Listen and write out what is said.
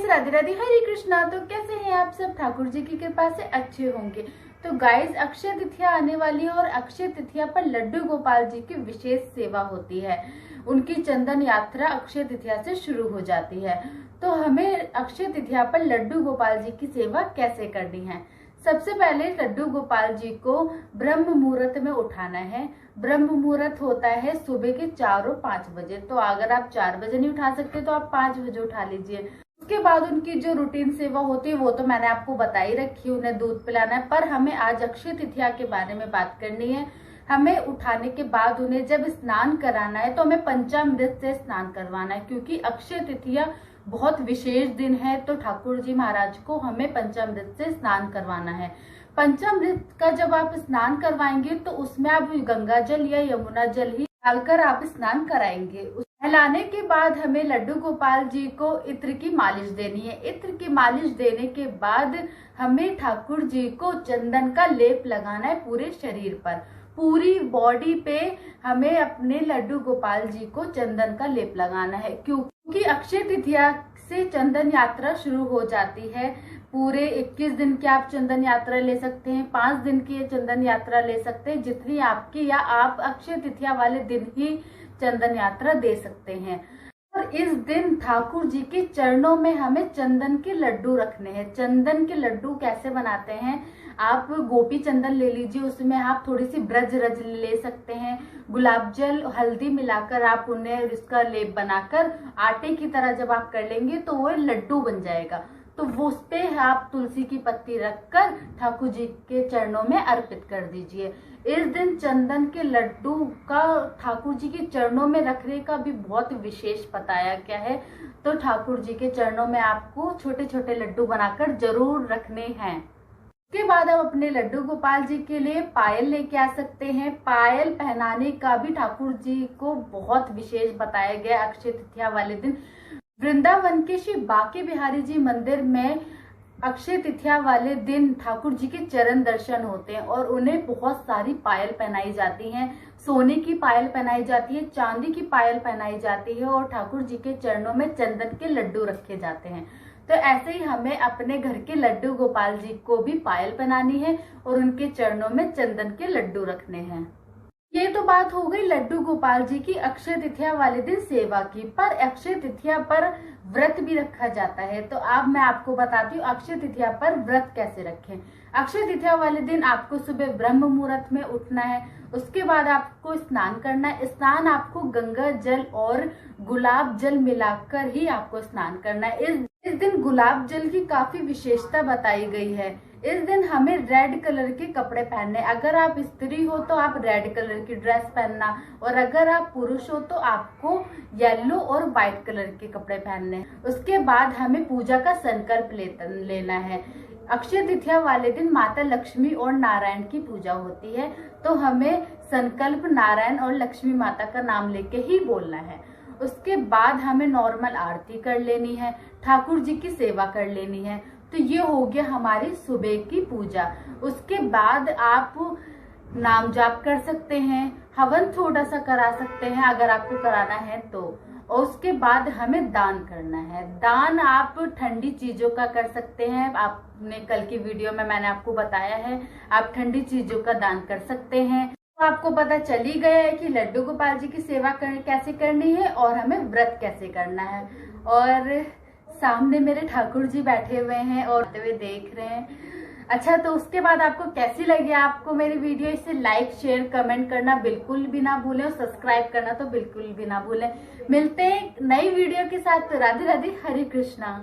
राधे राधे हरे कृष्णा। तो कैसे हैं आप सब? ठाकुर जी की कृपा से अच्छे होंगे। तो गाइस, अक्षय तृतीया आने वाली है और अक्षय तृतीया पर लड्डू गोपाल जी की विशेष सेवा होती है। उनकी चंदन यात्रा अक्षय तृतीया से शुरू हो जाती है। तो हमें अक्षय तृतीया पर लड्डू गोपाल जी की सेवा कैसे करनी है? सबसे पहले लड्डू गोपाल जी को ब्रह्म मुहूर्त में उठाना है। ब्रह्म मुहूर्त होता है सुबह के 4 और 5 बजे। तो अगर आप 4 बजे नहीं उठा सकते तो आप 5 बजे उठा लीजिए। उसके बाद उनकी जो रूटीन सेवा होती है वो तो मैंने आपको बता ही रखी है, उन्हें दूध पिलाना है। पर हमें आज अक्षय तृतीया के बारे में बात करनी है। हमें उठाने के बाद उन्हें जब स्नान कराना है तो हमें पंचामृत से स्नान करवाना है, क्योंकि अक्षय तृतीया बहुत विशेष दिन है। तो ठाकुर जी महाराज को हमें पंचामृत से स्नान करवाना है। पंचामृत का जब आप स्नान करवाएंगे तो उसमें आप गंगा जल या यमुना जल ही डालकर आप स्नान कराएंगे। नहलाने के बाद हमें लड्डू गोपाल जी को इत्र की मालिश देनी है। इत्र की मालिश देने के बाद हमें ठाकुर जी को चंदन का लेप लगाना है पूरे शरीर पर, पूरी बॉडी पे हमें अपने लड्डू गोपाल जी को चंदन का लेप लगाना है, क्योंकि अक्षय तृतीया से चंदन यात्रा शुरू हो जाती है। पूरे 21 दिन की आप चंदन यात्रा ले सकते हैं, 5 दिन की चंदन यात्रा ले सकते हैं, जितनी आपकी, या आप अक्षय तृतीया वाले दिन ही चंदन यात्रा दे सकते हैं। और इस दिन ठाकुर जी के चरणों में हमें चंदन के लड्डू रखने हैं। चंदन के लड्डू कैसे बनाते हैं? आप गोपी चंदन ले लीजिए, उसमें आप थोड़ी सी ब्रज रज ले सकते हैं। गुलाब जल हल्दी मिलाकर आप उन्हें इसका लेप बनाकर आटे की तरह जब आप कर लेंगे तो वो लड्डू बन जाएगा। तो वो उस पे आप तुलसी की पत्ती रखकर ठाकुर जी के चरणों में अर्पित कर दीजिए। इस दिन चंदन के लड्डू का ठाकुर जी के चरणों में रखने का भी बहुत विशेष बताया गया है। तो ठाकुर जी के चरणों में आपको छोटे छोटे लड्डू बनाकर जरूर रखने हैं। उसके बाद आप अपने लड्डू गोपाल जी के लिए पायल लेके आ सकते हैं। पायल पहनाने का भी ठाकुर जी को बहुत विशेष बताया गया। अक्षय तृतीया वाले दिन वृंदावन के श्री बांके बिहारी जी मंदिर में अक्षय तृतीया वाले दिन ठाकुर जी के चरण दर्शन होते हैं और उन्हें बहुत सारी पायल पहनाई जाती हैं। सोने की पायल पहनाई जाती है, चांदी की पायल पहनाई जाती है और ठाकुर जी के चरणों में चंदन के लड्डू रखे जाते हैं। तो ऐसे ही हमें अपने घर के लड्डू गोपाल जी को भी पायल पहनानी है और उनके चरणों में चंदन के लड्डू रखने हैं। ये तो बात हो गई लड्डू गोपाल जी की अक्षय तृतीया वाले दिन सेवा की। पर अक्षय तृतीया पर व्रत भी रखा जाता है। तो अब मैं आपको बताती हूँ अक्षय तृतीया पर व्रत कैसे रखें। अक्षय तृतीया वाले दिन आपको सुबह ब्रह्म मुहूर्त में उठना है। उसके बाद आपको स्नान करना है। स्नान आपको गंगा जल और गुलाब जल मिलाकर ही आपको स्नान करना है। इस दिन गुलाब जल की काफी विशेषता बताई गई है। इस दिन हमें रेड कलर के कपड़े पहनने। अगर आप स्त्री हो तो आप रेड कलर की ड्रेस पहनना, और अगर आप पुरुष हो तो आपको येलो और व्हाइट कलर के कपड़े पहनने। उसके बाद हमें पूजा का संकल्प लेना है। अक्षय तृतीया वाले दिन माता लक्ष्मी और नारायण की पूजा होती है। तो हमें संकल्प नारायण और लक्ष्मी माता का नाम लेके ही बोलना है। उसके बाद हमें नॉर्मल आरती कर लेनी है, ठाकुर जी की सेवा कर लेनी है। तो ये हो गया हमारी सुबह की पूजा। उसके बाद आप नाम जाप कर सकते हैं, हवन थोड़ा सा करा सकते हैं अगर आपको कराना है तो। और उसके बाद हमें दान करना है। दान आप ठंडी चीजों का कर सकते हैं। आपने कल की वीडियो में मैंने आपको बताया है, आप ठंडी चीजों का दान कर सकते हैं। तो आपको पता चल ही गया है कि लड्डू गोपाल जी की सेवा कैसे करनी है और हमें व्रत कैसे करना है। और सामने मेरे ठाकुर जी बैठे हुए हैं और वे देख रहे हैं। अच्छा, तो उसके बाद आपको कैसी लगी आपको मेरी वीडियो? इसे लाइक शेयर कमेंट करना बिल्कुल भी ना भूलें और सब्सक्राइब करना तो बिल्कुल भी ना भूलें। मिलते हैं नई वीडियो के साथ। राधे राधे हरे कृष्णा।